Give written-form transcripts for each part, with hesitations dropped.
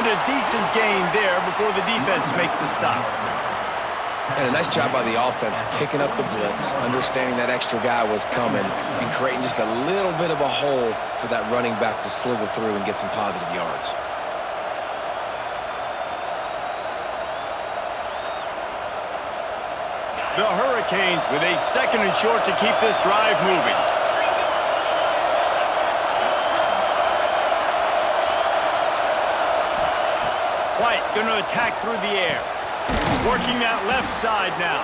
And a decent gain there before the defense makes the stop. And a nice job by the offense picking up the blitz, understanding that extra guy was coming, and creating just a little bit of a hole for that running back to slither through and get some positive yards. The Hurricanes with a 2nd and short to keep this drive moving. White going to attack through the air. Working that left side now.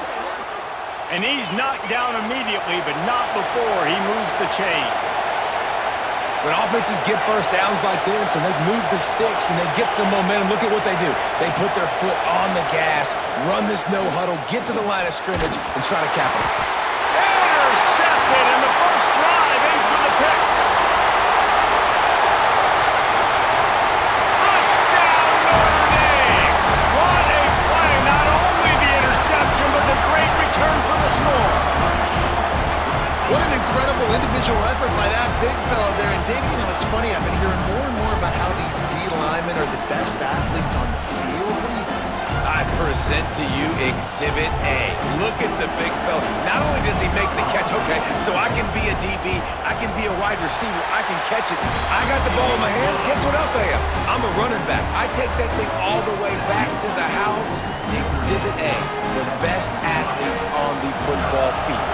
And he's knocked down immediately, but not before he moves the chains. When offenses get first downs like this and they move the sticks and they get some momentum, look at what they do. They put their foot on the gas, run this no huddle, get to the line of scrimmage, and try to capitalize. Intercepted, and the first drive ends with a pick. Touchdown, Notre Dame! What a play! Not only the interception, but the great return for the score. What an incredible individual effort by that big fella there. And, Dave, you know, it's funny. I've been hearing more and more about how these D linemen are the best athletes on the field. What do you think? I present to you Exhibit A. Look at the big fella. Not only does he make the catch, okay, so I can be a DB, I can be a wide receiver, I can catch it. I got the ball in my hands. Guess what else I am? I'm a running back. I take that thing all the way back to the house. Exhibit A, the best athletes on the football field.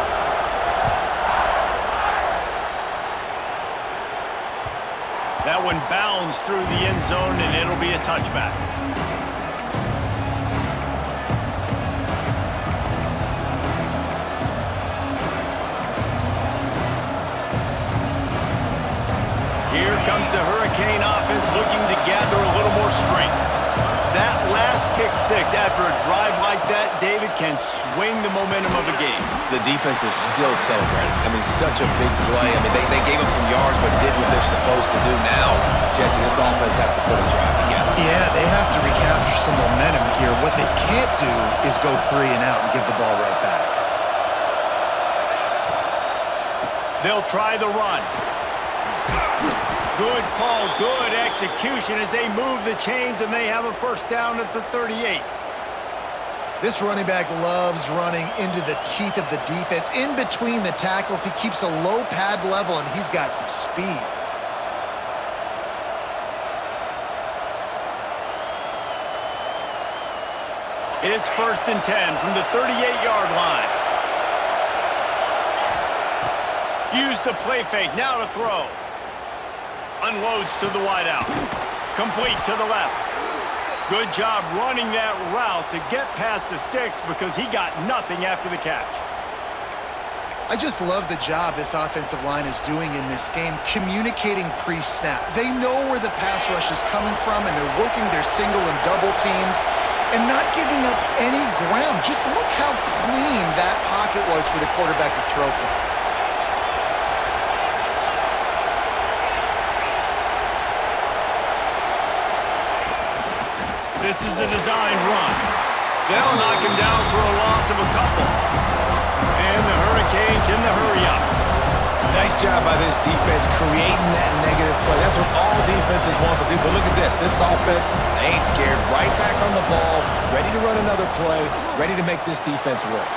That one bounds through the end zone, and it'll be a touchback. Here comes the Hurricane offense looking to gather a little more strength. That last pick six after a drive like that, David, can swing the momentum of a game. The defense is still celebrating. I mean, such a big play. I mean, they gave up some yards but did what they're supposed to do. Now, Jesse, this offense has to put a drive together. Yeah, they have to recapture some momentum here. What they can't do is go 3 and out and give the ball right back. They'll try the run. Good call, good execution as they move the chains, and they have a first down at the 38. This running back loves running into the teeth of the defense. In between the tackles, he keeps a low pad level, and he's got some speed. It's 1st and 10 from the 38-yard line. Use the play fake, now to throw. Unloads to the wideout. Complete to the left. Good job running that route to get past the sticks because he got nothing after the catch. I just love the job this offensive line is doing in this game, communicating pre-snap. They know where the pass rush is coming from, and they're working their single and double teams and not giving up any ground. Just look how clean that pocket was for the quarterback to throw from. This is a designed run. They'll knock him down for a loss of a couple. And the Hurricanes in the hurry-up. Nice job by this defense creating that negative play. That's what all defenses want to do. But look at this. This offense, they ain't scared. Right back on the ball, ready to run another play, ready to make this defense work.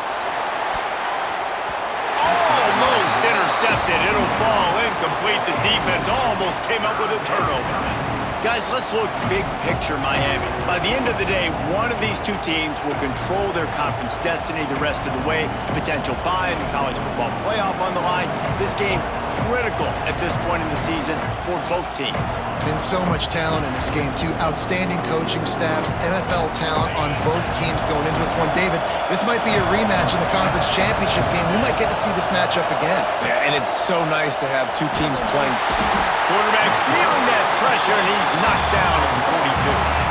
Almost intercepted. It'll fall incomplete. The defense almost came up with a turnover. Guys, let's look big picture Miami. By the end of the day, one of these two teams will control their conference destiny the rest of the way. Potential bye in the college football playoff on the line. This game critical at this point in the season for both teams. And so much talent in this game, too. Outstanding coaching staffs, NFL talent on both teams going into this one. David, this might be a rematch in the conference championship game. We might get to see this matchup again. Yeah, and it's so nice to have two teams playing. Quarterback feeling that pressure, and he's knocked down at the 42.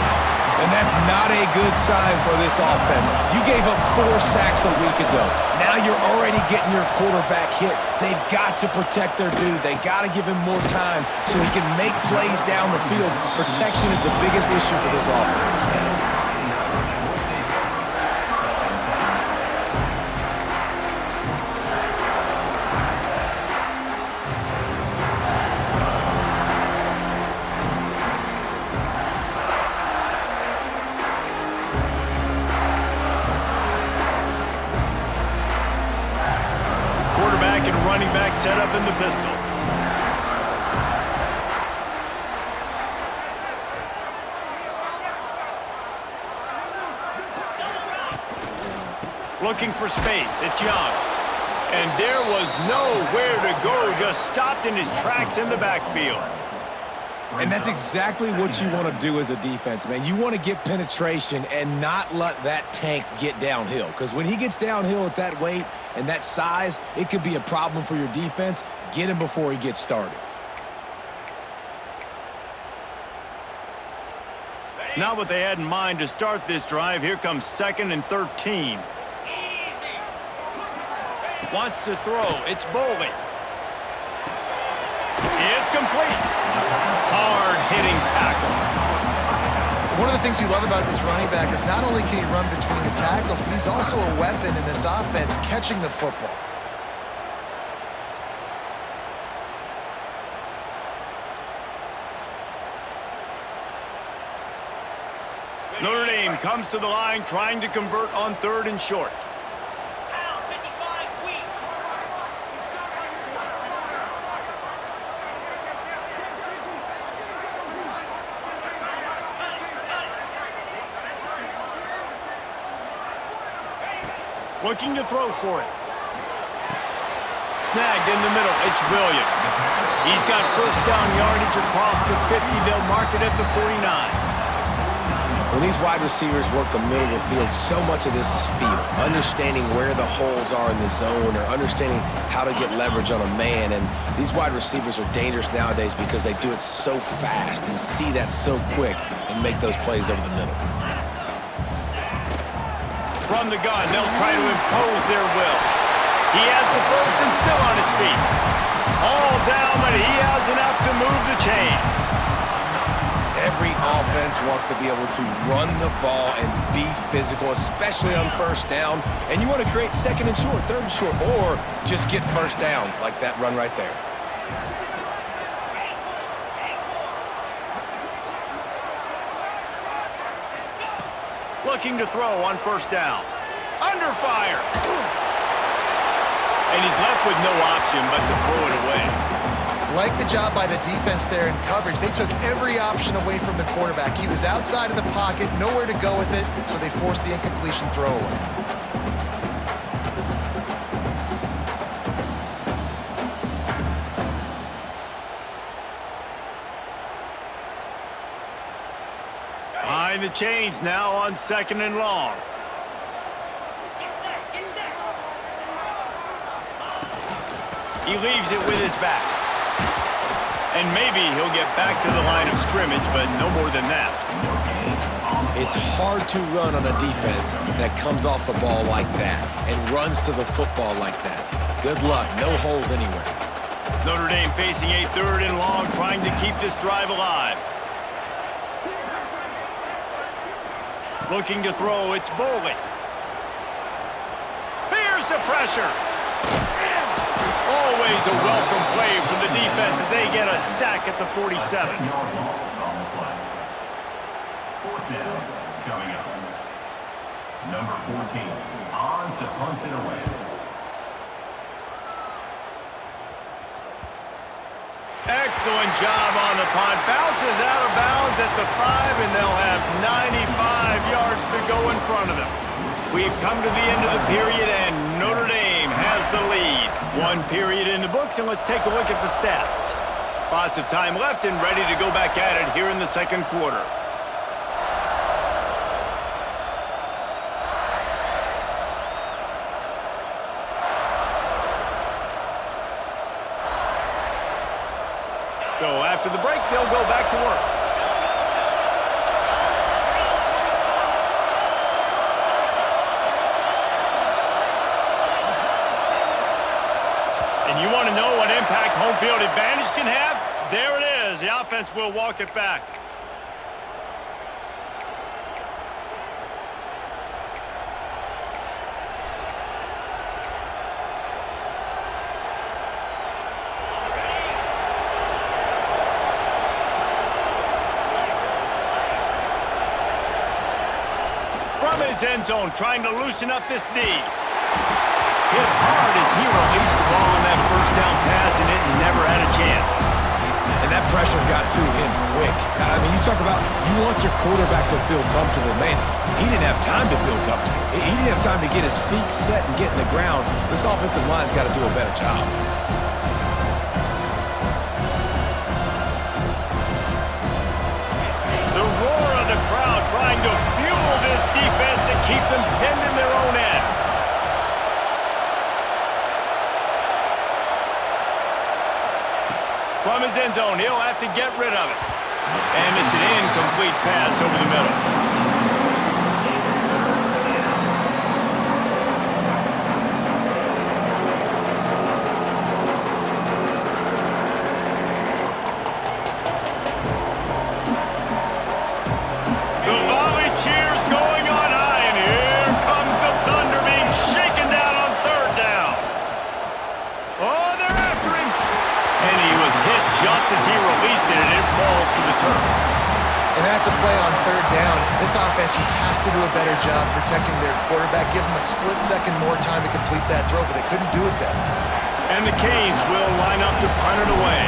And that's not a good sign for this offense. You gave up 4 sacks a week ago. Now you're already getting your quarterback hit. They've got to protect their dude. They got to give him more time so he can make plays down the field. Protection is the biggest issue for this offense. set up in the pistol. Looking for space. It's Young. And there was nowhere to go. Just stopped in his tracks in the backfield. And that's exactly what you want to do as a defense, man. You want to get penetration and not let that tank get downhill. Because when he gets downhill at that weight and that size, it could be a problem for your defense. Get him before he gets started. Not what they had in mind to start this drive. Here comes 2nd and 13. Wants to throw. It's Boley. It's complete. Hard-hitting tackle. One of the things you love about this running back is not only can he run between the tackles, but he's also a weapon in this offense catching the football. Notre Dame comes to the line trying to convert on 3rd and short. Looking to throw for it. Snagged in the middle. It's Williams. He's got 1st down yardage across the 50. They'll mark it at the 49. When these wide receivers work the middle of the field, so much of this is feel. Understanding where the holes are in the zone or understanding how to get leverage on a man. And these wide receivers are dangerous nowadays because they do it so fast and see that so quick and make those plays over the middle. From the gun, they'll try to impose their will. He has the 1st and still on his feet. All down, but he has enough to move the chains. Every offense wants to be able to run the ball and be physical, especially on 1st down. And you want to create 2nd and short, 3rd and short, or just get 1st downs like that run right there. Looking to throw on 1st down. Under fire. And he's left with no option but to throw it away. Like the job by the defense there in coverage. They took every option away from the quarterback. He was outside of the pocket, nowhere to go with it, so they forced the incompletion throwaway. Behind the chains now on 2nd and long. He leaves it with his back. And maybe he'll get back to the line of scrimmage, but no more than that. It's hard to run on a defense that comes off the ball like that and runs to the football like that. Good luck. No holes anywhere. Notre Dame facing a 3rd and long, trying to keep this drive alive. Looking to throw, it's Boley. Here's the pressure. Always a welcome play from the defense as they get a sack at the 47. 4th down coming up. Number 14 on to punt it away. Excellent job on the punt. Bounces out of bounds at the 5, and they'll have 95 yards to go in front of them. We've come to the end of the period, and Notre Dame has the lead. 1 period in the books, and let's take a look at the stats. Lots of time left and ready to go back at it here in the 2nd quarter. So after the break, they'll go back to work. And you want to know what impact home field advantage can have? There it is. The offense will walk it back. From his end zone, trying to loosen up this D. Hit hard as he released the ball in that 1st down pass, and it never had a chance. And that pressure got to him quick. I mean, you talk about you want your quarterback to feel comfortable. Man, he didn't have time to feel comfortable. He didn't have time to get his feet set and get in the ground. This offensive line's got to do a better job. The roar of the crowd trying to fuel this defense to keep them pinned in their own end. From his end zone, he'll have to get rid of it. And it's an incomplete pass over the middle. The volley cheers going on high, and here comes the thunder being shaken down on third down. Oh, they're after him. And he was hit just as he released it, and it falls to the turf. And that's a play on third down. This offense just has to do a better job protecting their quarterback. Give them a split second more time to complete that throw, but they couldn't do it there. And the Canes will line up to punt it away.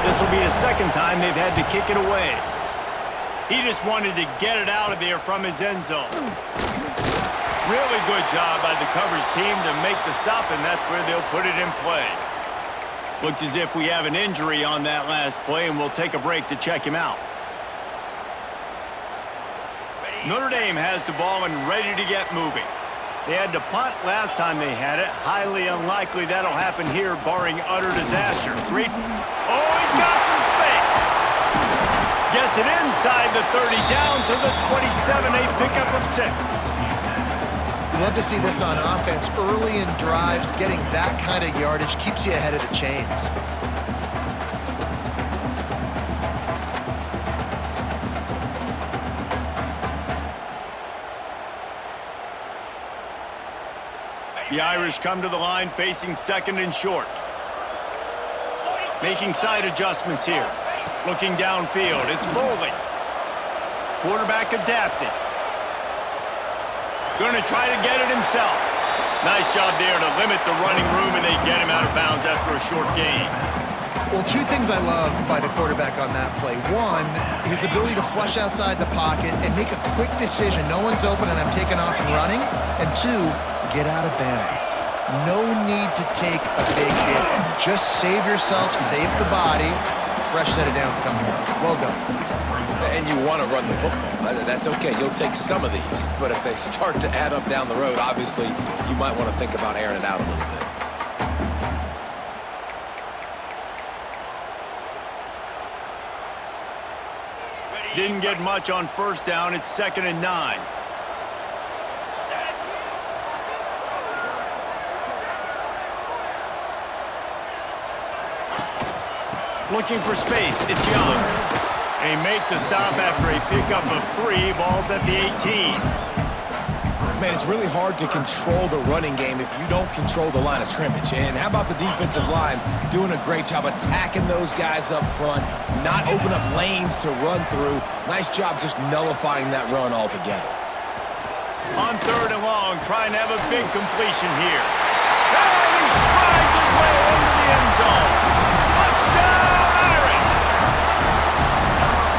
This will be the second time they've had to kick it away. He just wanted to get it out of there from his end zone. Really good job by the coverage team to make the stop, and that's where they'll put it in play. Looks as if we have an injury on that last play, and we'll take a break to check him out. Notre Dame has the ball and ready to get moving. They had to punt last time they had it. Highly unlikely that'll happen here, barring utter disaster. Great. Oh, he's got some space. Gets it inside the 30, down to the 27, a pickup of 6. Love to see this on offense. Early in drives, getting that kind of yardage keeps you ahead of the chains. The Irish come to the line facing second and short. Making side adjustments here. Looking downfield, it's Bowling. Quarterback adapted. Going to try to get it himself. Nice job there to limit the running room, and they get him out of bounds after a short gain. Well, two things I love by the quarterback on that play. One, his ability to flush outside the pocket and make a quick decision. No one's open and I'm taking off and running. And two, get out of bounds. No need to take a big hit. Just save yourself, save the body. Fresh set of downs coming up. Well done. And you want to run the football. That's okay. You'll take some of these. But if they start to add up down the road, obviously, you might want to think about airing it out a little bit. Didn't get much on first down. It's 2nd and 9. Looking for space. It's Young. They make the stop after a pickup of 3. Ball's at the 18. Man, it's really hard to control the running game if you don't control the line of scrimmage. And how about the defensive line doing a great job attacking those guys up front, not open up lanes to run through. Nice job just nullifying that run altogether. On 3rd and long, trying to have a big completion here. And he strides his way into the end zone. Touchdown, Irish!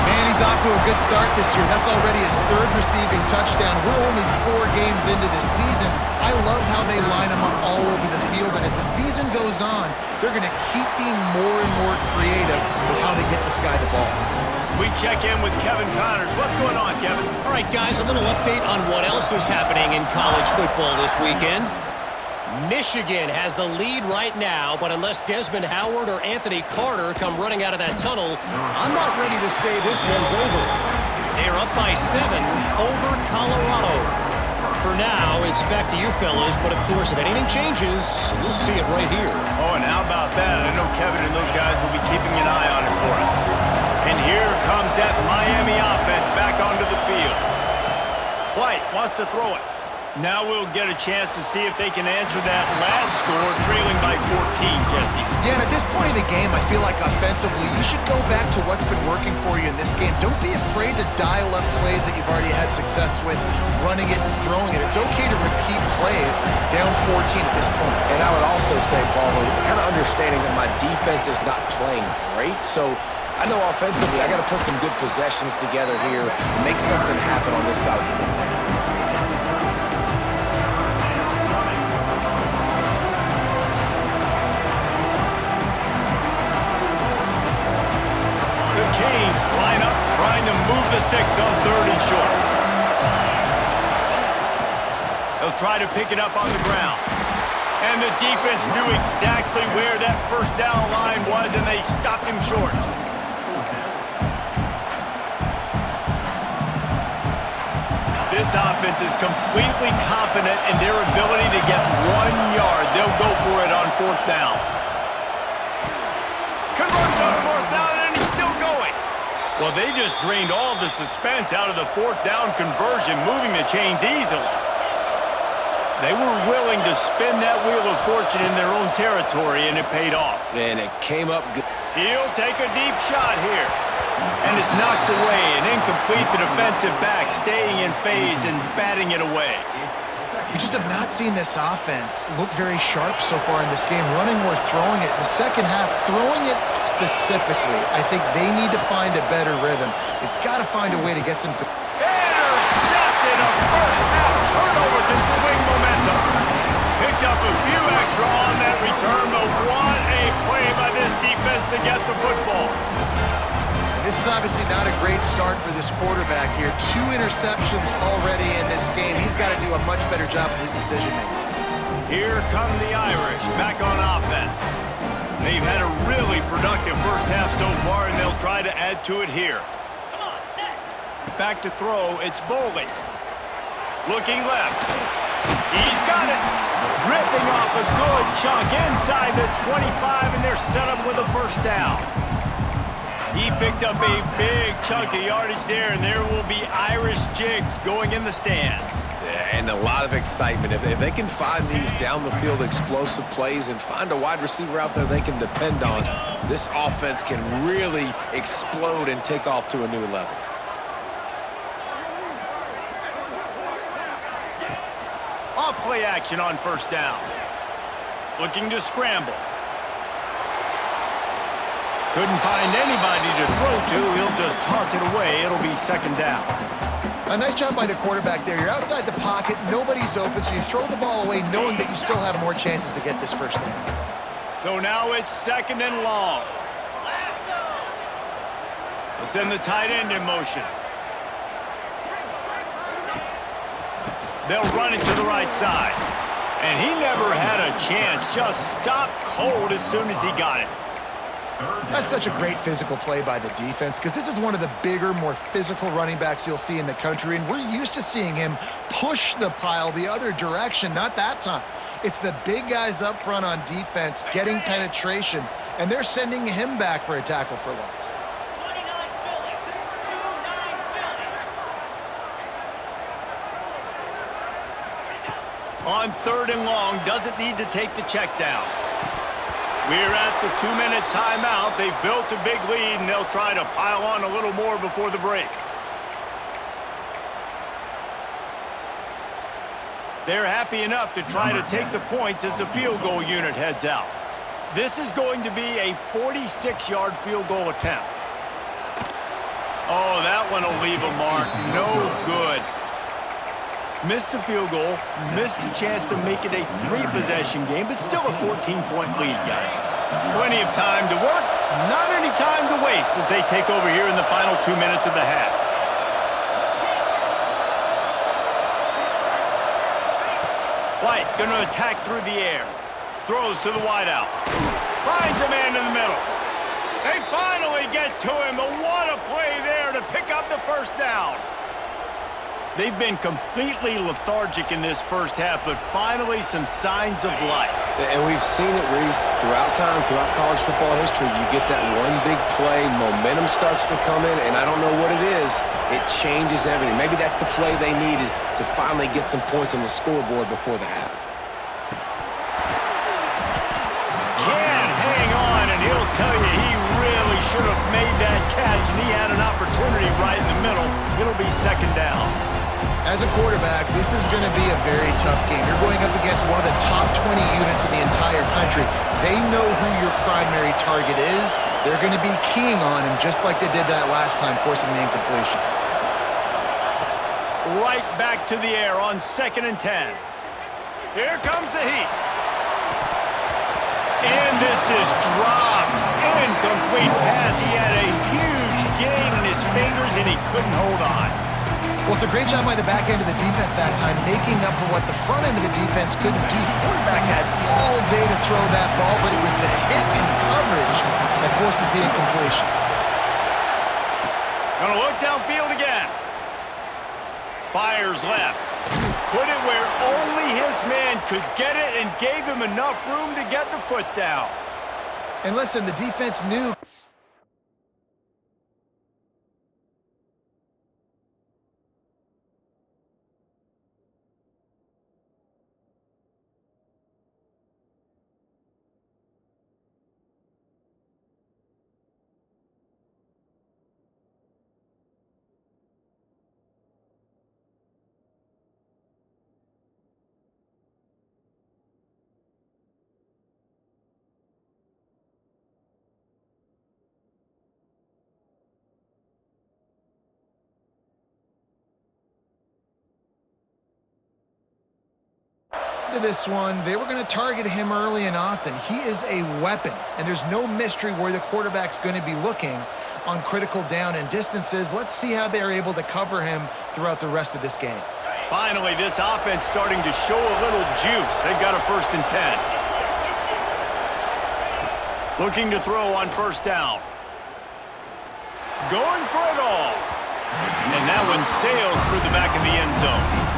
Man, he's off to a good start this year. That's already his 3rd receiving touchdown. We're only 4 games into this season. I love how they line him up all over the field. And as the season goes on, they're going to keep being more and more creative with how they get this guy the ball. We check in with Kevin Connors. What's going on, Kevin? All right, guys, a little update on what else is happening in college football this weekend. Michigan has the lead right now, but unless Desmond Howard or Anthony Carter come running out of that tunnel, I'm not ready to say this one's over. They're up by 7 over Colorado. For now, it's back to you fellas, but of course, if anything changes, you'll see it right here. Oh, and how about that? I know Kevin and those guys will be keeping an eye on it for us. And here comes that Miami offense back onto the field. White wants to throw it. Now we'll get a chance to see if they can answer that last score, trailing by 14, Jesse. Yeah, and at this point in the game, I feel like offensively, you should go back to what's been working for you in this game. Don't be afraid to dial up plays that you've already had success with, running it and throwing it. It's okay to repeat plays down 14 at this point. And I would also say, Paul, kind of understanding that my defense is not playing great, so I know offensively I got to put some good possessions together here, make something happen on this side of the football. Trying to move the sticks on 3rd and short. They'll try to pick it up on the ground. And the defense knew exactly where that first down line was, and they stopped him short. This offense is completely confident in their ability to get 1 yard. They'll go for it on 4th down. Converts on 4th down, and he's still going. Well, they just drained all the suspense out of the 4th down conversion, moving the chains easily. They were willing to spin that wheel of fortune in their own territory, and it paid off. And it came up good. He'll take a deep shot here. And it's knocked away and incomplete. The defensive back staying in phase and batting it away. We just have not seen this offense look very sharp so far in this game, running or throwing it. In the second half, throwing it specifically, I think they need to find a better rhythm. They've got to find a way to get some... Intercepted! A first-half turnover can swing momentum. Picked up a few extra on that return, but what a play by this defense to get the football. This is obviously not a great start for this quarterback here. 2 interceptions already in this game. He's got to do a much better job with his decision-making. Here come the Irish back on offense. They've had a really productive first half so far, and they'll try to add to it here. Back to throw, it's Boley. Looking left. He's got it. Ripping off a good chunk inside the 25, and they're set up with a first down. He picked up a big chunk of yardage there, and there will be Irish jigs going in the stands. Yeah, and a lot of excitement. If they can find these down-the-field explosive plays and find a wide receiver out there they can depend on, this offense can really explode and take off to a new level. Off-play action on first down. Looking to scramble. Couldn't find anybody to throw to. He'll just toss it away. It'll be 2nd down. A nice job by the quarterback there. You're outside the pocket. Nobody's open, so you throw the ball away knowing that you still have more chances to get this first down. So now it's 2nd and long. They'll send the tight end in motion. They'll run it to the right side. And he never had a chance. Just stopped cold as soon as he got it. That's such a great physical play by the defense because this is one of the bigger, more physical running backs you'll see in the country, and we're used to seeing him push the pile the other direction, not that time. It's the big guys up front on defense getting penetration, and they're sending him back for a tackle for loss. On 3rd and long, doesn't need to take the check down. We're at the 2-minute timeout. They've built a big lead, and they'll try to pile on a little more before the break. They're happy enough to try to take the points as the field goal unit heads out. This is going to be a 46-yard field goal attempt. Oh, that one will leave a mark. No good. Missed the field goal, missed the chance to make it a 3-possession game, but still a 14-point lead, guys. Plenty of time to work, not any time to waste as they take over here in the final 2 minutes of the half. White gonna attack through the air. Throws to the wideout. Finds a man in the middle. They finally get to him, but what a play there to pick up the first down. They've been completely lethargic in this first half, but finally some signs of life. And we've seen it, Reese, throughout time, throughout college football history. You get that one big play, momentum starts to come in, and I don't know what it is. It changes everything. Maybe that's the play they needed to finally get some points on the scoreboard before the half. Can't hang on, and he'll tell you he really should have made that catch, and he had an opportunity right in the middle. It'll be second down. As a quarterback, this is going to be a very tough game. You're going up against one of the top 20 units in the entire country. They know who your primary target is. They're going to be keying on him just like they did that last time, forcing the incompletion. Right back to the air on 2nd and 10. Here comes the heat. And this is dropped. Incomplete pass. He had a huge gain in his fingers, and he couldn't hold on. Well, it's a great job by the back end of the defense that time, making up for what the front end of the defense couldn't do. The quarterback had all day to throw that ball, but it was the hit and coverage that forces the incompletion. Gonna look downfield again. Fires left. Put it where only his man could get it and gave him enough room to get the foot down. And listen, the defense knew. To this one, they were going to target him early and often. He is a weapon, and there's no mystery where the quarterback's going to be looking on critical down and distances. Let's see how they're able to cover him throughout the rest of this game. Finally, this offense starting to show a little juice. They've got a 1st and 10. Looking to throw on 1st down. Going for it all. And that one sails through the back of the end zone.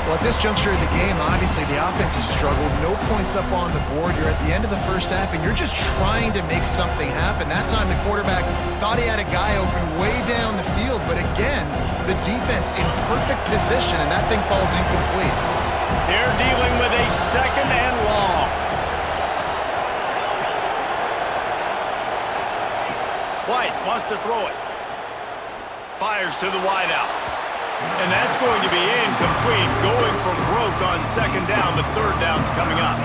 Well, at this juncture of the game, obviously the offense has struggled. No points up on the board. You're at the end of the first half, and you're just trying to make something happen. That time the quarterback thought he had a guy open way down the field, but again, the defense in perfect position, and that thing falls incomplete. They're dealing with a 2nd and long. White wants to throw it. Fires to the wideout. And that's going to be incomplete, going for broke on 2nd down, but 3rd down's coming up.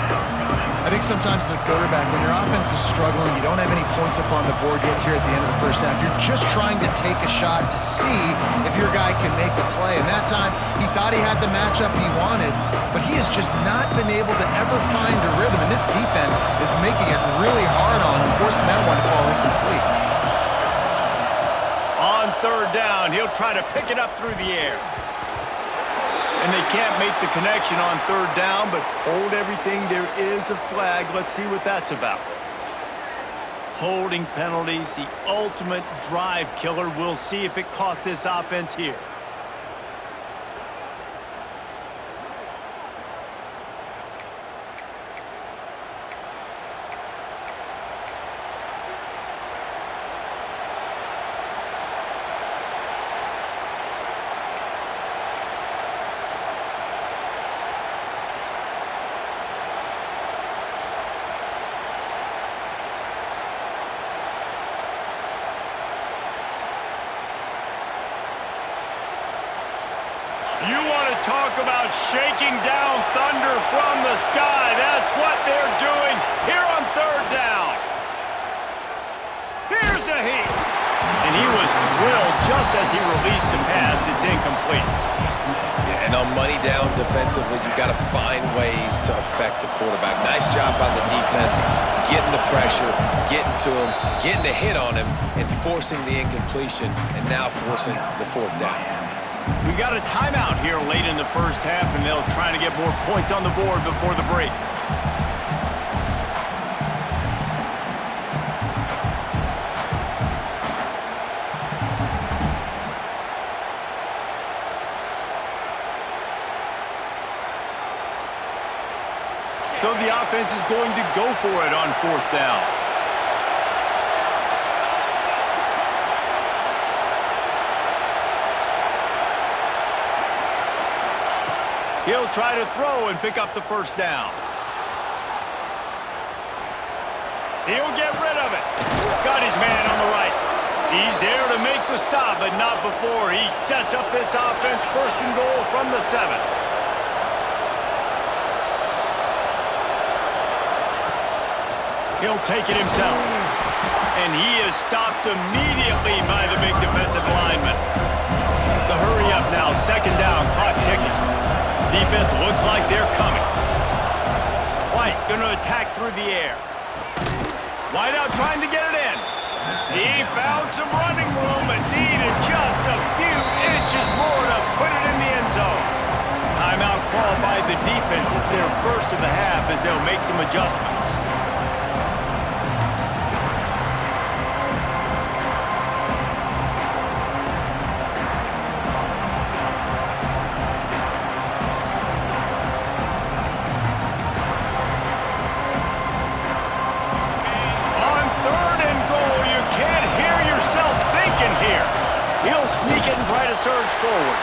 I think sometimes as a quarterback, when your offense is struggling, you don't have any points up on the board yet here at the end of the first half. You're just trying to take a shot to see if your guy can make a play. And that time, he thought he had the matchup he wanted, but he has just not been able to ever find a rhythm. And this defense is making it really hard on him, forcing that one to fall incomplete. On 3rd down, he'll try to pick it up through the air. And they can't make the connection on 3rd down, but hold everything. There is a flag. Let's see what that's about. Holding penalties, the ultimate drive killer. We'll see if it costs this offense here. You want to talk about shaking down thunder from the sky. That's what they're doing here on 3rd down. Here's a heat. And he was drilled just as he released the pass. It's incomplete. Yeah, and on money down defensively, you've got to find ways to affect the quarterback. Nice job by the defense, getting the pressure, getting to him, getting a hit on him, and forcing the incompletion, and now forcing the 4th down. We got a timeout here late in the first half, and they'll try to get more points on the board before the break. So the offense is going to go for it on 4th down. He'll try to throw and pick up the 1st down. He'll get rid of it. Got his man on the right. He's there to make the stop, but not before he sets up this offense 1st and goal from the 7. He'll take it himself. And he is stopped immediately by the big defensive lineman. The hurry up now, 2nd down, clock ticking. Defense looks like they're coming. White going to attack through the air. White out trying to get it in. He found some running room but needed just a few inches more to put it in the end zone. Timeout called by the defense. It's their 1st of the half as they'll make some adjustments. Surge forward.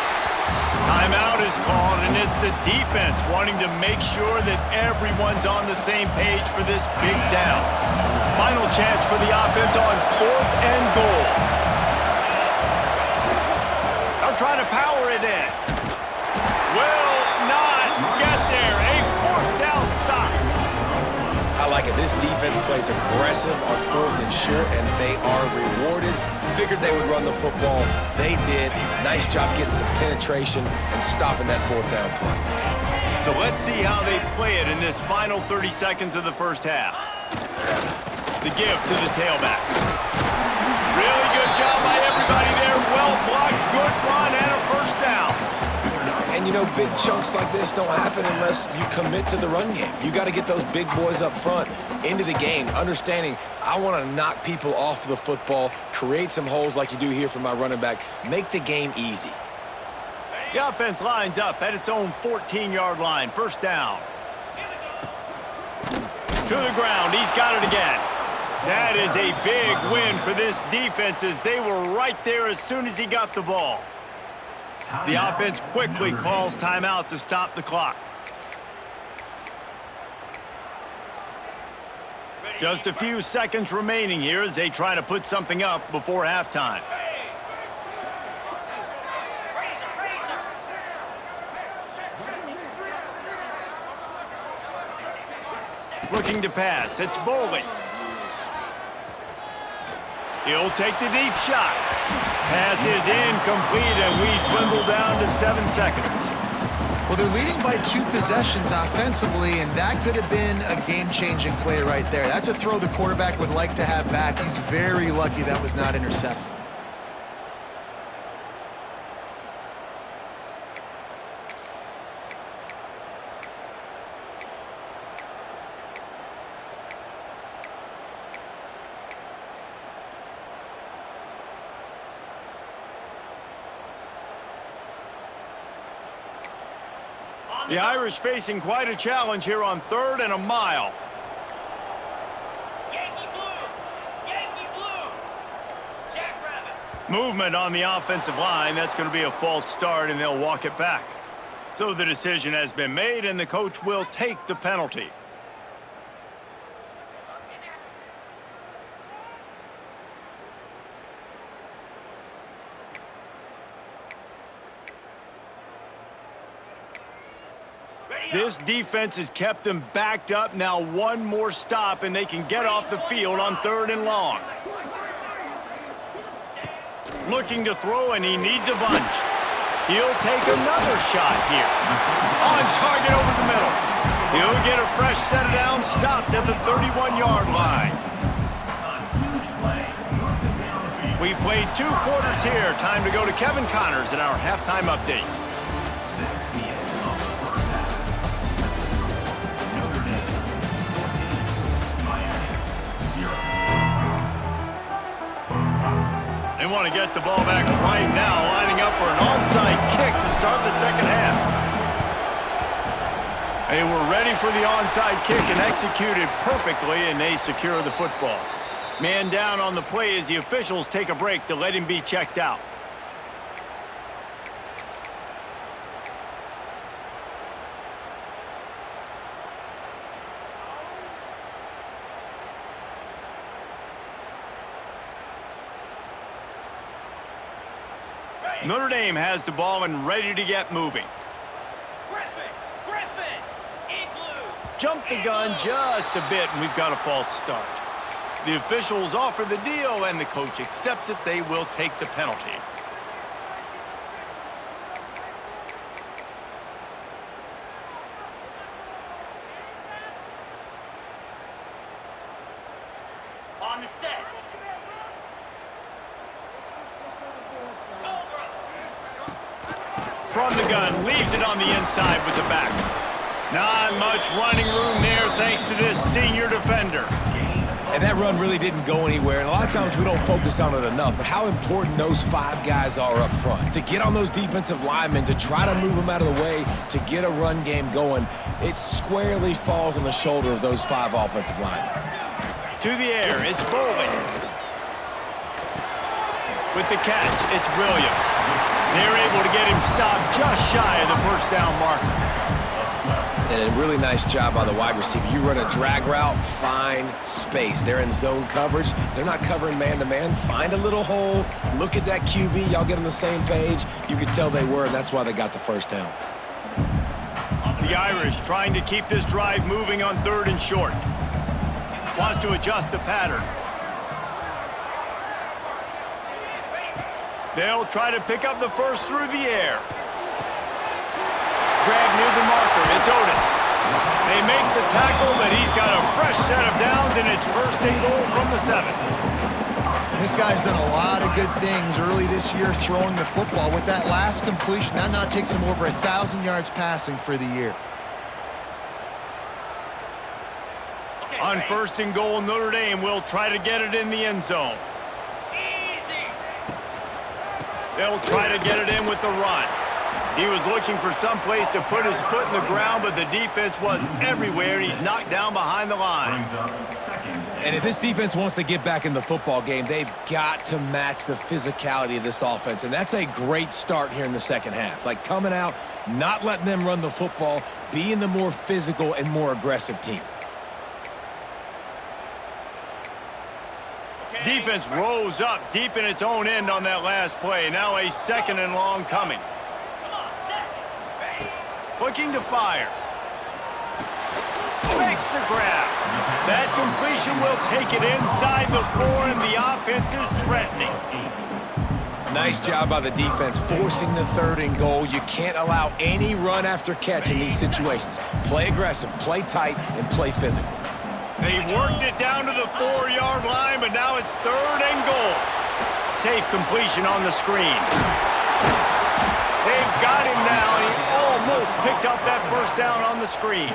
Timeout is called, and it's the defense wanting to make sure that everyone's on the same page for this big down. Final chance for the offense on 4th and goal. They'll try to power it in. Will not get there. A 4th down stop. I like it. This defense plays aggressive on 4th and short, and they are rewarded. Figured they would run the football. They did. Nice job getting some penetration and stopping that 4th down play. So let's see how they play it in this final 30 seconds of the 1st half. The give to the tailback. Really good job by everybody there. Well blocked, good run, and a 1st down. And you know, big chunks like this don't happen unless you commit to the run game. You got to get those big boys up front into the game, understanding I want to knock people off the football, create some holes like you do here for my running back, make the game easy. The offense lines up at its own 14-yard line. 1st down. To the ground. He's got it again. That is a big win for this defense as they were right there as soon as he got the ball. The offense quickly calls timeout to stop the clock. Just a few seconds remaining here as they try to put something up before halftime. Looking to pass. It's Bowling. He'll take the deep shot. Pass is incomplete, and we dwindle down to 7 seconds. Well, they're leading by 2 possessions offensively, and that could have been a game-changing play right there. That's a throw the quarterback would like to have back. He's very lucky that was not intercepted. The Irish facing quite a challenge here on 3rd and a mile. Yankee blue! Yankee blue! Jackrabbit! Movement on the offensive line. That's going to be a false start, and they'll walk it back. So the decision has been made, and the coach will take the penalty. This defense has kept them backed up. Now 1 more stop, and they can get off the field on 3rd and long. Looking to throw, and he needs a bunch. He'll take another shot here. On target over the middle. He'll get a fresh set of down, stopped at the 31-yard line. We've played 2 quarters here. Time to go to Kevin Connors in our halftime update. They want to get the ball back right now, lining up for an onside kick to start the 2nd half. They were ready for the onside kick and executed perfectly, and they secure the football. Man down on the play as the officials take a break to let him be checked out. Notre Dame has the ball and ready to get moving. Griffin, Igloo. Jump the gun just a bit, and we've got a false start. The officials offer the deal, and the coach accepts it. They will take the penalty. On the set. From the gun, leaves it on the inside with the back. Not much running room there thanks to this senior defender. And that run really didn't go anywhere, and a lot of times we don't focus on it enough, but how important those 5 guys are up front. To get on those defensive linemen, to try to move them out of the way, to get a run game going, it squarely falls on the shoulder of those 5 offensive linemen. To the air, it's Bowling. With the catch, it's Williams. They're able to get him stopped just shy of the first down marker. And a really nice job by the wide receiver. You run a drag route, find space. They're in zone coverage. They're not covering man-to-man. Find a little hole. Look at that QB. Y'all get on the same page. You could tell they were, and that's why they got the first down. The Irish trying to keep this drive moving on 3rd and short. Wants to adjust the pattern. They'll try to pick up the first through the air. Grab near the marker. It's Otis. They make the tackle, but he's got a fresh set of downs, and it's 1st and goal from the 7. This guy's done a lot of good things early this year throwing the football. With that last completion, that now takes him over 1,000 yards passing for the year. On 1st and goal, Notre Dame will try to get it in the end zone. Easy. They'll try to get it in with the run. He was looking for some place to put his foot in the ground, but the defense was everywhere, and he's knocked down behind the line. Brings up 2nd and And if this defense wants to get back in the football game, they've got to match the physicality of this offense. And that's a great start here in the second half. Like coming out, not letting them run the football, being the more physical and more aggressive team. Defense rose up deep in its own end on that last play. Now a 2nd and long coming. Come on, set. Ready. Looking to fire. Makes the grab. That completion will take it inside the 4, and the offense is threatening. Nice job by the defense forcing the 3rd and goal. You can't allow any run after catch in these situations. Play aggressive, play tight, and play physical. They've worked it down to the 4-yard line, but now it's 3rd and goal. Safe completion on the screen. They've got him now, and he almost picked up that first down on the screen.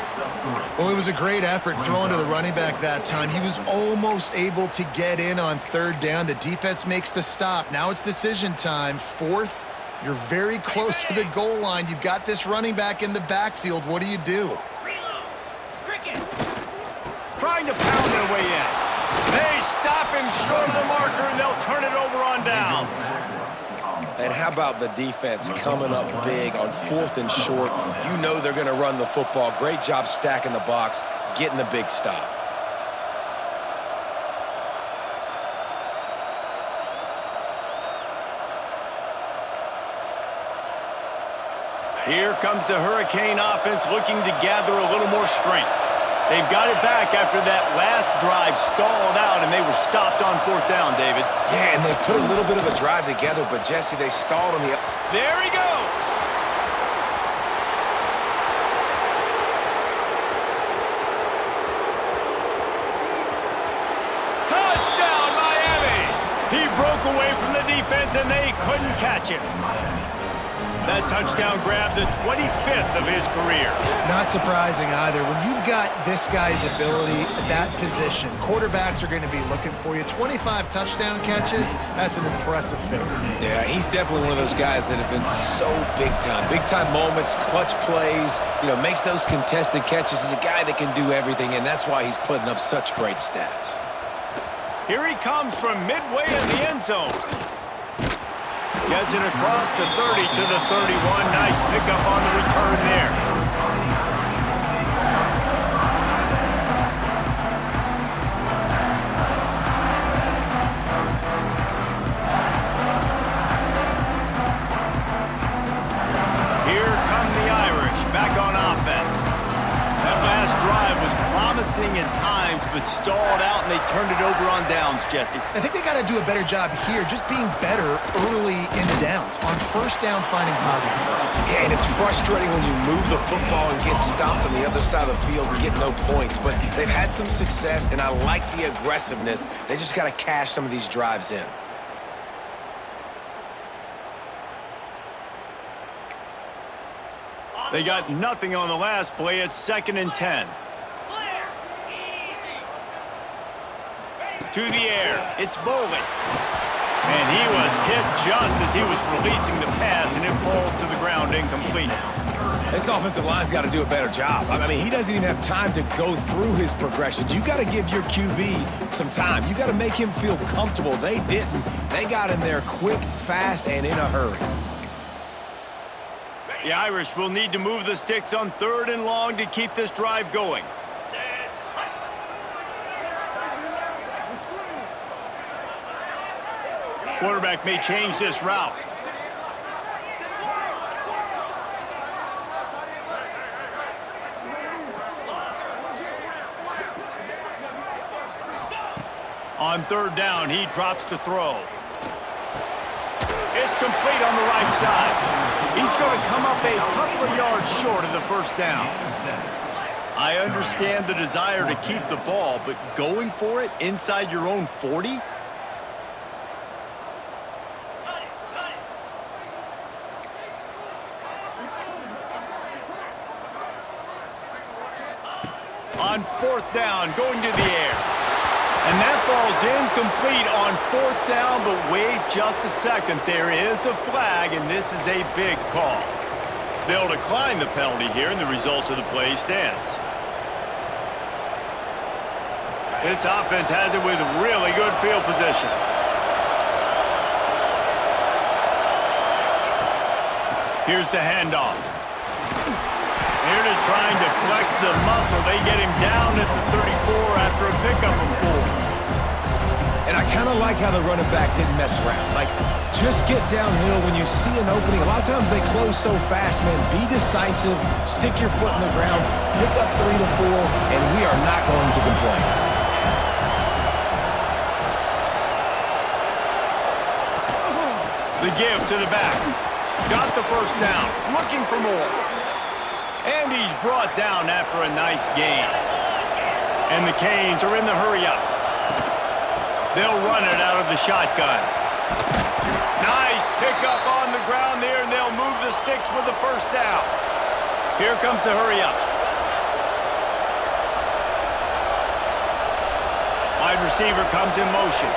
Well, it was a great effort throwing to the running back that time. He was almost able to get in on 3rd down. The defense makes the stop. Now it's decision time. 4th, you're very close to the goal line. You've got this running back in the backfield. What do you do? Reload. Cricket. Trying to pound their way in. They stop him short of the marker, and they'll turn it over on downs. And how about the defense coming up big on 4th and short? You know they're going to run the football. Great job stacking the box, getting the big stop. Here comes the Hurricane offense looking to gather a little more strength. They've got it back after that last drive stalled out, and they were stopped on 4th down, David. Yeah, and they put a little bit of a drive together, but Jesse, they stalled on the... There he goes. Touchdown, Miami. He broke away from the defense, and they couldn't catch him. That touchdown grabbed the 25th of his career. Not surprising either. When you've got this guy's ability at that position, quarterbacks are going to be looking for you. 25 touchdown catches, that's an impressive figure. Yeah, he's definitely one of those guys that have been so big time. Big time moments, clutch plays, makes those contested catches. He's a guy that can do everything, and that's why he's putting up such great stats. Here he comes from midway in the end zone. Gets it across the 30 to the 31. Nice pickup on the return there. Here come the Irish back on offense. That last drive was promising at times, but stalled out, and they turned it over on downs, Jesse. I think they got to do a better job here, just being better early in the downs. On first down, finding positive plays. Yeah, and it's frustrating when you move the football and get stopped on the other side of the field and get no points. But they've had some success, and I like the aggressiveness. They just got to cash some of these drives in. They got nothing on the last play. It's 2nd and 10. Clear. Easy. To the air. It's Bowling. And he was hit just as he was releasing the pass, and it falls to the ground incomplete. This offensive line's got to do a better job. I mean, he doesn't even have time to go through his progressions. You got to give your QB some time. You got to make him feel comfortable. They didn't. They got in there quick, fast, and in a hurry. The Irish will need to move the sticks on 3rd and long to keep this drive going. Set. Quarterback may change this route. On 3rd down, he drops to throw. It's complete on the right side. He's going to come up a couple of yards short of the first down. I understand the desire to keep the ball, but going for it inside your own 40? On 4th down, going to the air. And that falls incomplete on 4th down, but wait just a second. There is a flag, and this is a big call. They'll decline the penalty here, and the result of the play stands. This offense has it with really good field position. Here's the handoff. Here it is trying to flex the muscle. They get him down at the 34 after a pickup of 4. And I kind of like how the running back didn't mess around. Like, just get downhill when you see an opening. A lot of times they close so fast, man. Be decisive, stick your foot in the ground, pick up 3 to 4, and we are not going to complain. The give to the back. Got the first down. Looking for more. And he's brought down after a nice gain. And the Canes are in the hurry-up. They'll run it out of the shotgun. Nice pickup on the ground there, and they'll move the sticks with the first down. Here comes the hurry-up. Wide receiver comes in motion.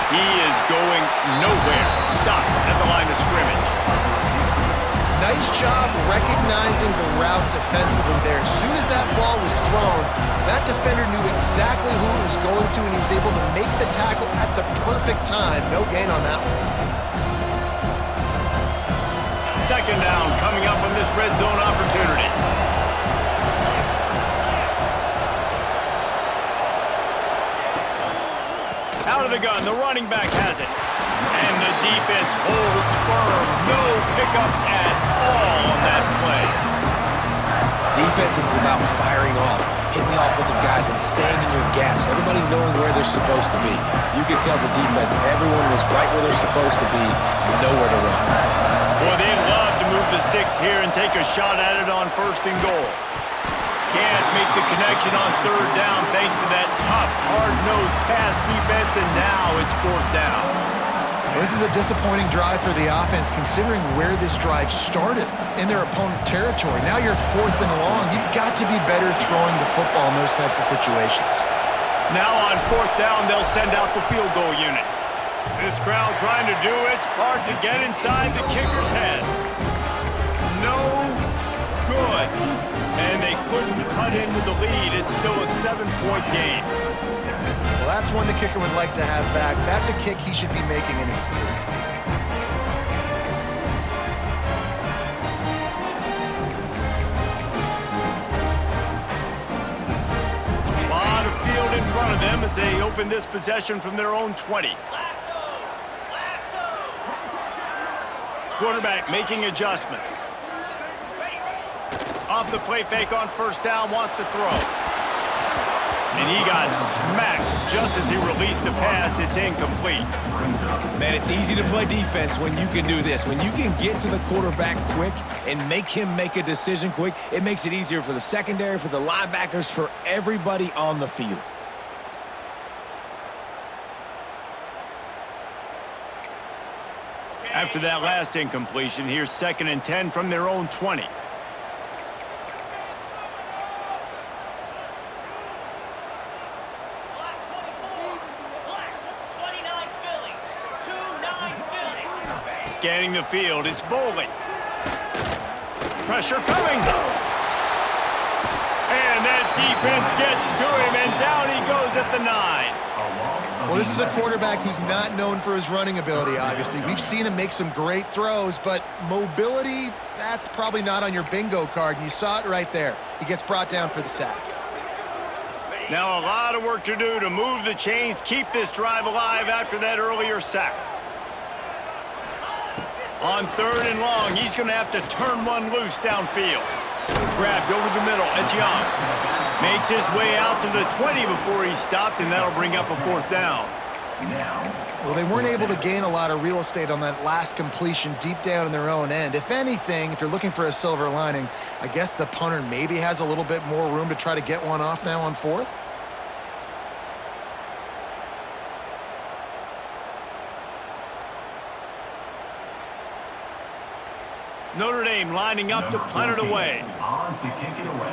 He is going nowhere. Stop at the line of scrimmage. Nice job recognizing the route defensively there. As soon as that ball was thrown, that defender knew exactly who it was going to, and he was able to make the tackle at the perfect time. No gain on that one. 2nd down coming up on this red zone opportunity. Out of the gun, the running back has it. And the defense holds firm. No pickup at all on that play. Defense is about firing off, hitting the offensive guys and staying in your gaps. Everybody knowing where they're supposed to be. You could tell the defense, everyone was right where they're supposed to be, nowhere to run. Boy, they'd love to move the sticks here and take a shot at it on 1st and goal. Can't make the connection on 3rd down thanks to that tough, hard-nosed pass defense, and now it's 4th down. Well, this is a disappointing drive for the offense considering where this drive started in their opponent territory. Now you're at 4th and long. You've got to be better throwing the football in those types of situations. Now on 4th down, they'll send out the field goal unit. This crowd trying to do its part to get inside the kicker's head. No good. And they couldn't cut into the lead. It's still a 7-point game. Well, that's one the kicker would like to have back. That's a kick he should be making in his sleep. A lot of field in front of them as they open this possession from their own 20. Quarterback making adjustments. Off the play fake on 1st down, wants to throw. And he got smacked just as he released the pass. It's incomplete. Man, it's easy to play defense when you can do this. When you can get to the quarterback quick and make him make a decision quick, it makes it easier for the secondary, for the linebackers, for everybody on the field. After that last incompletion, here's 2nd and 10 from their own 20. Scanning the field, it's Bowling. Pressure coming. And that defense gets to him, and down he goes at the 9. Well, this is a quarterback who's not known for his running ability, obviously. We've seen him make some great throws, but mobility, that's probably not on your bingo card, and you saw it right there. He gets brought down for the sack. Now a lot of work to do to move the chains, keep this drive alive after that earlier sack. On 3rd and long, he's going to have to turn one loose downfield. Grabbed over the middle, Etienne. Makes his way out to the 20 before he stopped, and that'll bring up a 4th down. Well, they weren't able to gain a lot of real estate on that last completion deep down in their own end. If anything, if you're looking for a silver lining, I guess the punter maybe has a little bit more room to try to get one off now on 4th. Notre Dame lining up to punt it away. On to kick it away.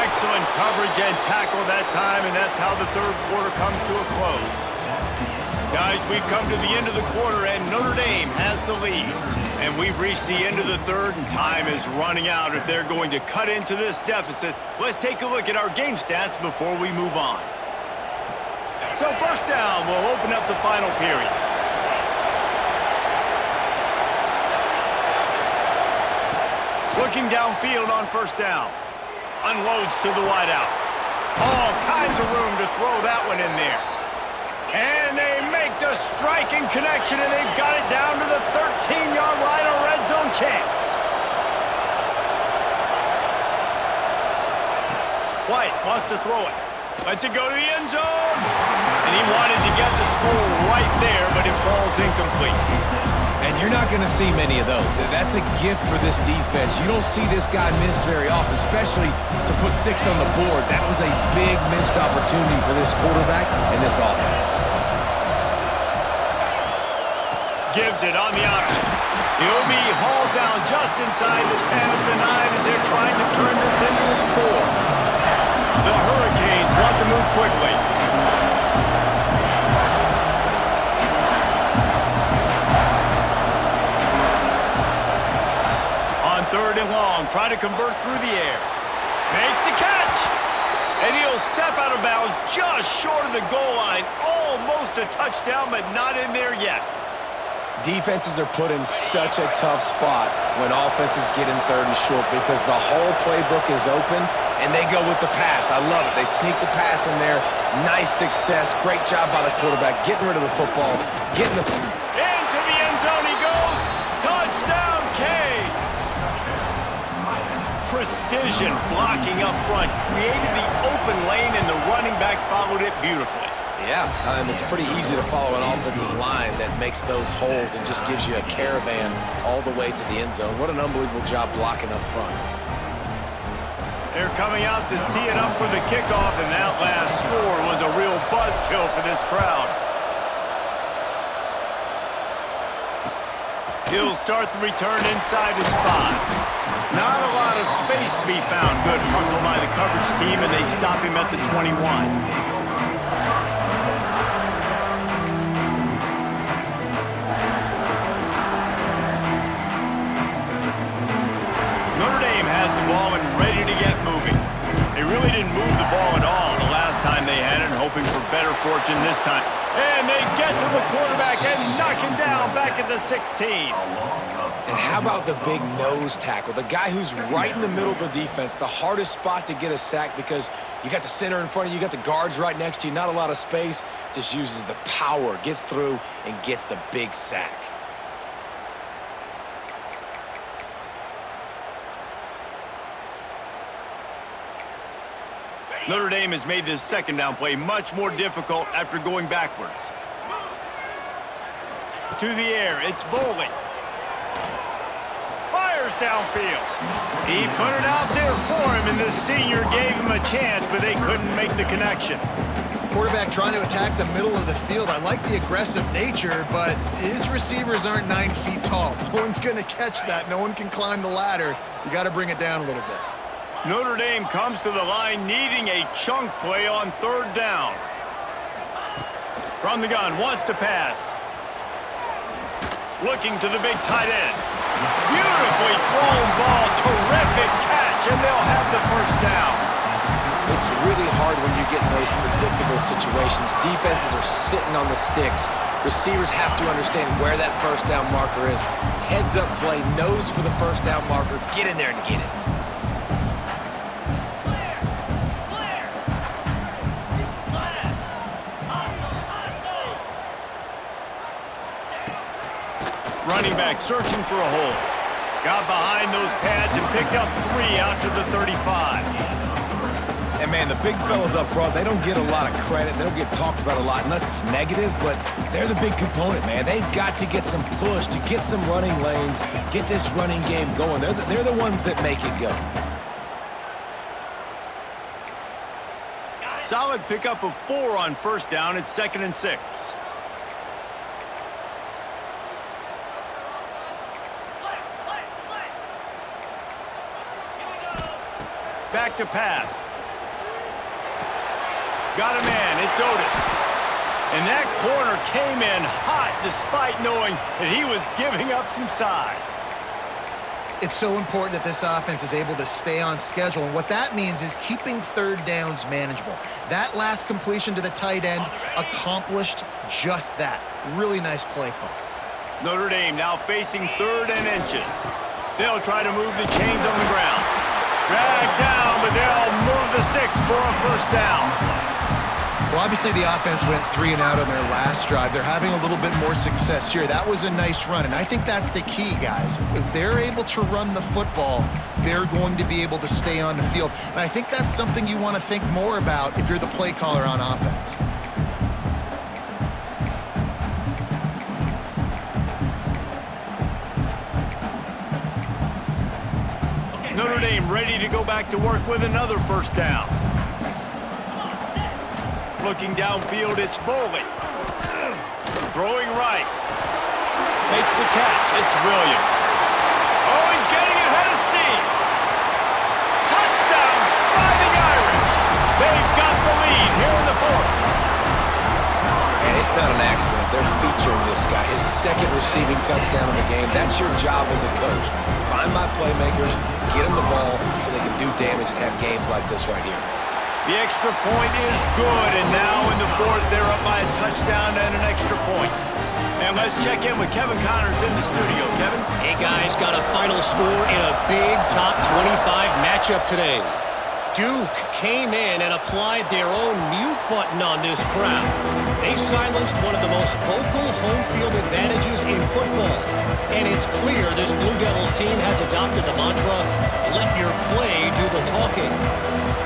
Excellent coverage and tackle that time, and that's how the 3rd quarter comes to a close. Guys, we've come to the end of the quarter, and Notre Dame has the lead. And we've reached the end of the 3rd, and time is running out if they're going to cut into this deficit. Let's take a look at our game stats before we move on. So 1st down will open up the final period. Looking downfield on 1st down. Unloads to the wideout. All kinds of room to throw that one in there. And they make the striking connection, and they've got it down to the 13-yard line, a red zone chance. White wants to throw it. Lets it go to the end zone. And he wanted to get the score right there, but it falls incomplete. And you're not going to see many of those. That's a gift for this defense. You don't see this guy miss very often, especially to put 6 on the board. That was a big missed opportunity for this quarterback and this offense. Gives it on the option. He'll be hauled down just inside the 10 of the 9 as they're trying to turn this into a score. The Hurricanes want to move quickly. On 3rd and long, try to convert through the air. Makes the catch. And he'll step out of bounds just short of the goal line. Almost a touchdown, but not in there yet. Defenses are put in such a tough spot when offenses get in 3rd and short because the whole playbook is open and they go with the pass. I love it. They sneak the pass in there. Nice success. Great job by the quarterback getting rid of the football, getting the... Into the end zone he goes. Touchdown, Canes. Precision blocking up front created the open lane, and the running back followed it beautifully. Yeah, it's pretty easy to follow an offensive line that makes those holes and just gives you a caravan all the way to the end zone. What an unbelievable job blocking up front. They're coming out to tee it up for the kickoff, and that last score was a real buzzkill for this crowd. He'll start the return inside his 5. Not a lot of space to be found. Good hustle by the coverage team, and they stop him at the 21. Has the ball and ready to get moving. They really didn't move the ball at all the last time they had it, hoping for better fortune this time. And they get to the quarterback and knock him down back at the 16. And how about the big nose tackle? The guy who's right in the middle of the defense, the hardest spot to get a sack because you got the center in front of you, you got the guards right next to you, not a lot of space. Just uses the power, gets through, and gets the big sack. Notre Dame has made this second down play much more difficult after going backwards. To the air, it's Boley. Fires downfield. He put it out there for him, and the senior gave him a chance, but they couldn't make the connection. Quarterback trying to attack the middle of the field. I like the aggressive nature, but his receivers aren't 9 feet tall. No one's going to catch that. No one can climb the ladder. You got to bring it down a little bit. Notre Dame comes to the line needing a chunk play on third down. From the gun, wants to pass. Looking to the big tight end. Beautifully thrown ball, terrific catch, and they'll have the first down. It's really hard when you get in those predictable situations. Defenses are sitting on the sticks. Receivers have to understand where that first down marker is. Heads up play, nose for the first down marker. Get in there and get it. Running back searching for a hole. Got behind those pads and picked up 3 out to the 35. And, man, the big fellas up front, they don't get a lot of credit. They don't get talked about a lot unless it's negative, but they're the big component, man. They've got to get some push to get some running lanes, get this running game going. They're the ones that make it go. Solid pickup of 4 on first down. It's 2nd and 6. Back to pass. Got a man, it's Otis. And that corner came in hot despite knowing that he was giving up some size. It's so important that this offense is able to stay on schedule, and what that means is keeping third downs manageable. That last completion to the tight end accomplished just that. Really nice play call. Notre Dame now facing 3rd and inches. They'll try to move the chains on the ground. Drag down, but they'll move the sticks for a first down. Well, obviously the offense went 3 and out on their last drive. They're having a little bit more success here. That was a nice run, and I think that's the key, guys. If they're able to run the football, they're going to be able to stay on the field. And I think that's something you want to think more about if you're the play caller on offense. Notre Dame ready to go back to work with another first down. Looking downfield, it's Boley. Throwing right. Makes the catch. It's Williams. Oh, he's getting ahead of steam. Touchdown, Fighting Irish. They've got the lead here in the 4th. And it's not an accident. They're featuring this guy. His 2nd receiving touchdown in the game. That's your job as a coach. Find my playmakers, get them the ball so they can do damage and have games like this right here. The extra point is good, and now in the 4th, they're up by a touchdown and an extra point. And let's check in with Kevin Connors in the studio. Kevin? Hey, guys, got a final score in a big top 25 matchup today. Duke came in and applied their own mute button on this crowd. They silenced one of the most vocal home field advantages in football. And it's clear this This Blue Devils team has adopted the mantra, let your play do the talking.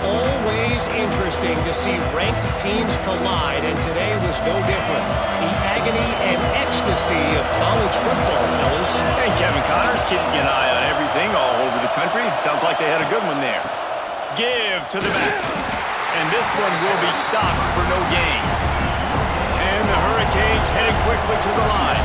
Always interesting to see ranked teams collide, and today was no different. The agony and ecstasy of college football, fellas. And Kevin Connors keeping an eye on everything all over the country. Sounds like they had a good one there. Give to the back. And this one will be stopped for no gain. And the Hurricanes heading quickly to the line.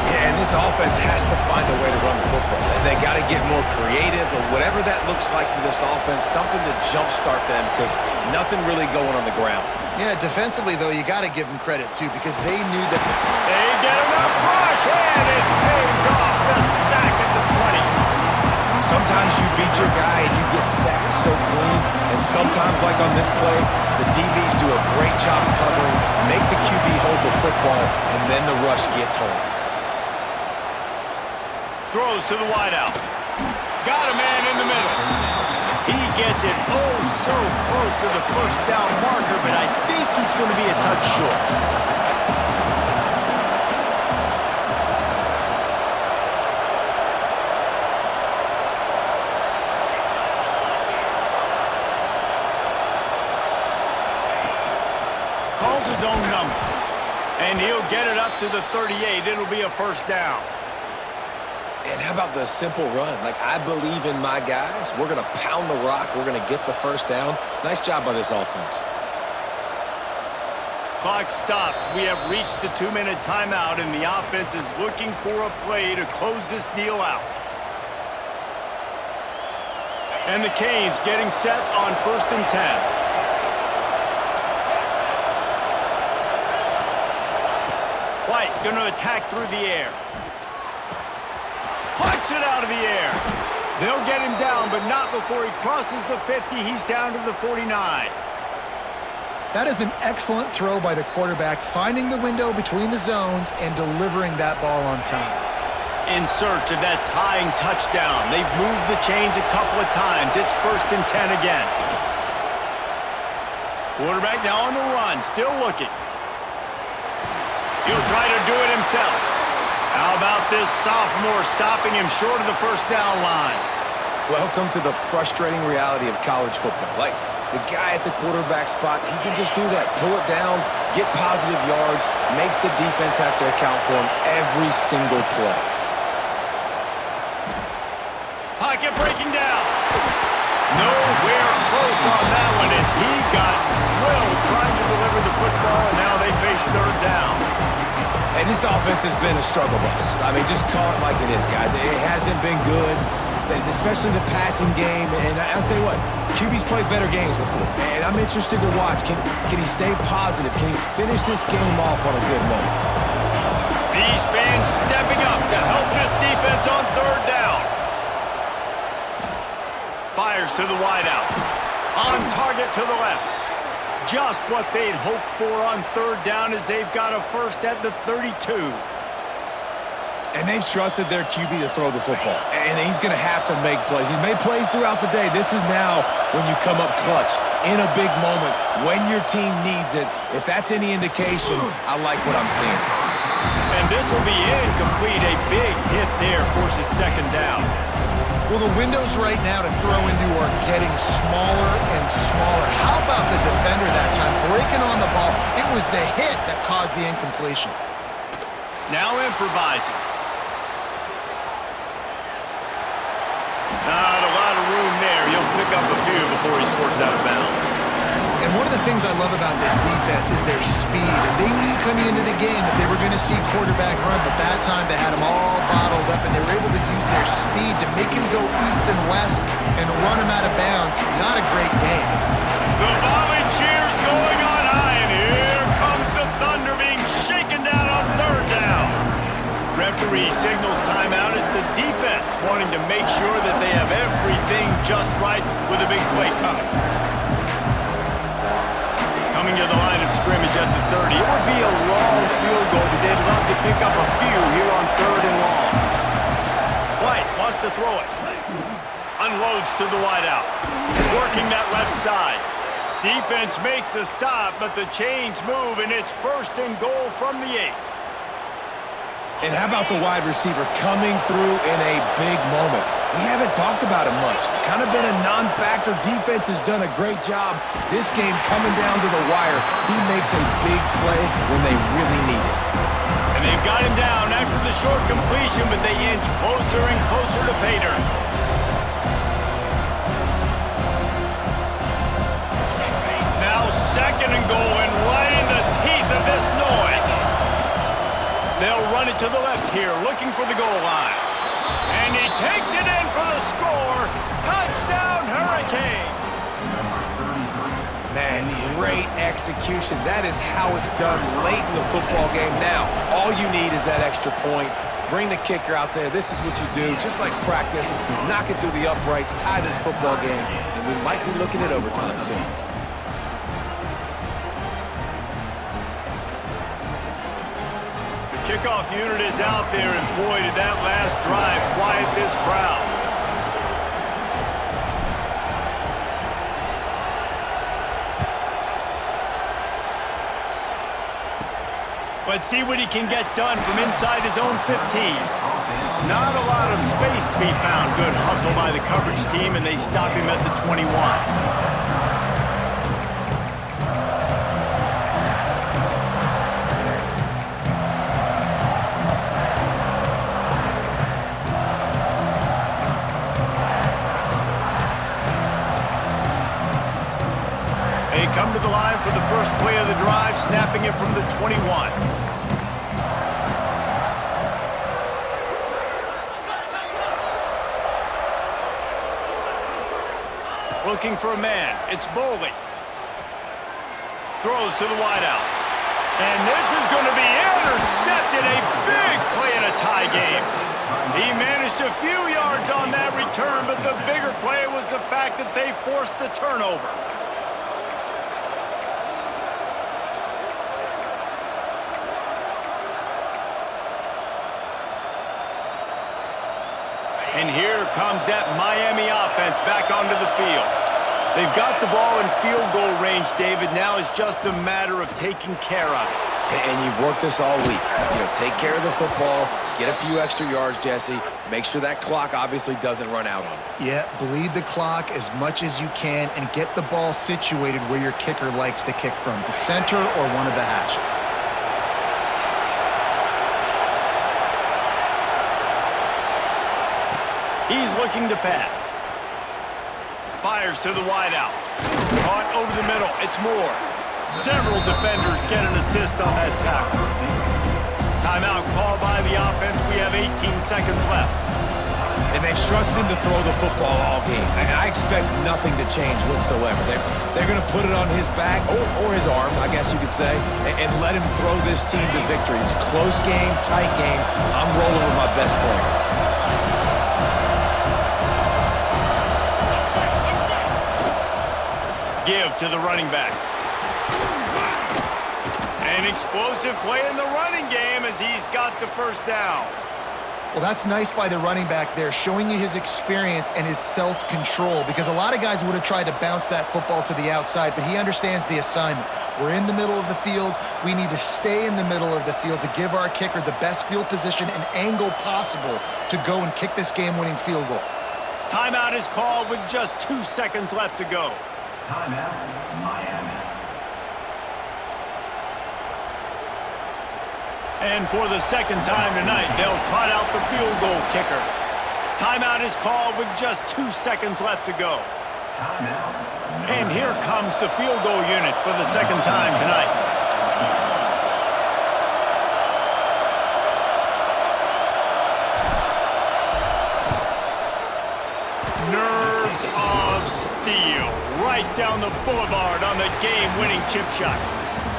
Yeah, and this offense has to find a way to run the football. They got to get more creative, or whatever that looks like for this offense, something to jumpstart them, because nothing really going on the ground. Yeah, defensively, though, you got to give them credit, too, because they knew that... They get enough rush, and it pays off the sack at the 20. Sometimes you beat your guy and you get sacked so clean, and sometimes, like on this play, the DBs do a great job covering, make the QB hold the football, and then the rush gets home. Throws to the wideout. Got a man in the middle. He gets it oh so close to the first down marker, but I think he's going to be a touch short. Calls his own number. And he'll get it up to the 38. It'll be a first down. And how about the simple run? Like, I believe in my guys. We're going to pound the rock. We're going to get the first down. Nice job by this offense. Clock stops. We have reached the 2-minute timeout, and the offense is looking for a play to close this deal out. And the Canes getting set on 1st and 10. White going to attack through the air. Plucks it out of the air. They'll get him down, but not before he crosses the 50. He's down to the 49. That is an excellent throw by the quarterback, finding the window between the zones and delivering that ball on time. In search of that tying touchdown. They've moved the chains a couple of times. It's 1st and 10 again. Quarterback now on the run, still looking. He'll try to do it himself. How about this sophomore stopping him short of the first down line? Welcome to the frustrating reality of college football. Like, the guy at the quarterback spot, he can just do that. Pull it down, get positive yards, makes the defense have to account for him every single play. Pocket breaking down. Nowhere close on that one as he got drilled trying to deliver the football, and now they face 3rd down. And this offense has been a struggle bus. I mean, just call it like it is, guys. It hasn't been good, especially the passing game. And I'll tell you what, QB's played better games before. And I'm interested to watch. Can he stay positive? Can he finish this game off on a good note? These fans stepping up to help this defense on 3rd down. Fires to the wideout. On target to the left. Just what they'd hoped for on 3rd down as they've got a first at the 32. And they've trusted their QB to throw the football. And he's going to have to make plays. He's made plays throughout the day. This is now when you come up clutch in a big moment when your team needs it. If that's any indication, I like what I'm seeing. And this will be incomplete. A big hit there forces 2nd down. Well, the windows right now to throw into are getting smaller and smaller. How about the defender that time breaking on the ball? It was the hit that caused the incompletion. Now improvising. Not a lot of room there. He'll pick up a few before he's forced out of bounds. And one of the things I love about this defense is their speed. And they knew coming into the game that they were going to see quarterback run, but that time they had him all bottled up, and they were able to use their speed to make him go east and west and run him out of bounds. Not a great game. The volley cheers going on high, and here comes the Thunder being shaken down on 3rd down. Referee signals timeout as the defense wanting to make sure that they have everything just right with a big play coming. Coming to the line of scrimmage at the 30. It would be a long field goal, but they'd love to pick up a few here on 3rd and long. White wants to throw it. Unloads to the wideout. Working that left side. Defense makes a stop, but the chains move, and it's 1st and goal from the 8. And how about the wide receiver coming through in a big moment? We haven't talked about him much. Kind of been a non-factor. Defense has done a great job. This game coming down to the wire, he makes a big play when they really need it. And they've got him down after the short completion, but they inch closer and closer to pay dirt. Now second and goal, and right in the teeth of this noise. They'll run it to the left here, looking for the goal line. And he takes it in for the score. Touchdown, Hurricanes. Man, great execution. That is how it's done late in the football game now. All you need is that extra point. Bring the kicker out there. This is what you do. Just like practice, knock it through the uprights, tie this football game, and we might be looking at overtime soon. Kickoff unit is out there, and boy, did that last drive quiet this crowd. Let's see what he can get done from inside his own 15. Not a lot of space to be found. Good hustle by the coverage team, and they stop him at the 21. They come to the line for the first play of the drive, snapping it from the 21. Looking for a man. It's Boley. Throws to the wideout. And this is going to be intercepted. A big play in a tie game. He managed a few yards on that return, but the bigger play was the fact that they forced the turnover. And here comes that Miami offense back onto the field. They've got the ball in field goal range, David. Now it's just a matter of taking care of it. And you've worked this all week. Take care of the football, get a few extra yards, Jesse. Make sure that clock obviously doesn't run out on you. Yeah, bleed the clock as much as you can and get the ball situated where your kicker likes to kick from, the center or one of the hashes. He's looking to pass. Fires to the wideout. Caught over the middle. It's Moore. Several defenders get an assist on that tackle. Timeout called by the offense. We have 18 seconds left. And they've trusted him to throw the football all game. And I expect nothing to change whatsoever. They're going to put it on his back, or his arm, I guess you could say, and let him throw this team to victory. It's a close game, tight game. I'm rolling with my best player. Give to the running back. An explosive play in the running game as he's got the first down. Well, that's nice by the running back there, showing you his experience and his self-control, because a lot of guys would have tried to bounce that football to the outside, but he understands the assignment. We're in the middle of the field. We need to stay in the middle of the field to give our kicker the best field position and angle possible to go and kick this game-winning field goal. Timeout is called with just 2 seconds left to go. Timeout, Miami. And for the second time tonight, they'll trot out the field goal kicker. Timeout is called with just 2 seconds left to go. Timeout. And here comes the field goal unit for the second time tonight. Nerves of steel. Right down the boulevard on the game-winning chip shot.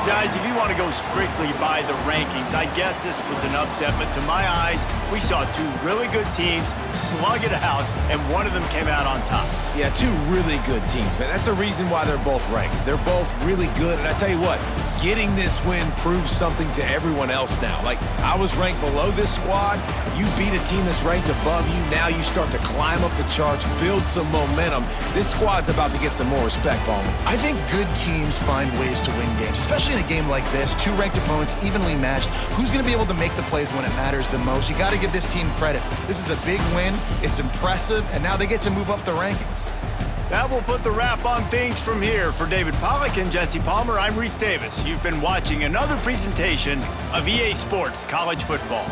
Guys, if you want to go strictly by the rankings, I guess this was an upset, but to my eyes, we saw two really good teams slug it out, and one of them came out on top. Yeah, two really good teams, man. That's the reason why they're both ranked. They're both really good, and I tell you what, getting this win proves something to everyone else now. Like, I was ranked below this squad. You beat a team that's ranked above you. Now you start to climb up the charts, build some momentum. This squad's about to get some more respect, Ballman. I think good teams find ways to win games, especially especially in a game like this, two ranked opponents evenly matched. Who's going to be able to make the plays when it matters the most? You got to give this team credit. This is a big win. It's impressive, and now they get to move up the rankings. That will put the wrap on things from here. For David Pollack and Jesse Palmer, I'm Reese Davis. You've been watching another presentation of EA Sports College Football.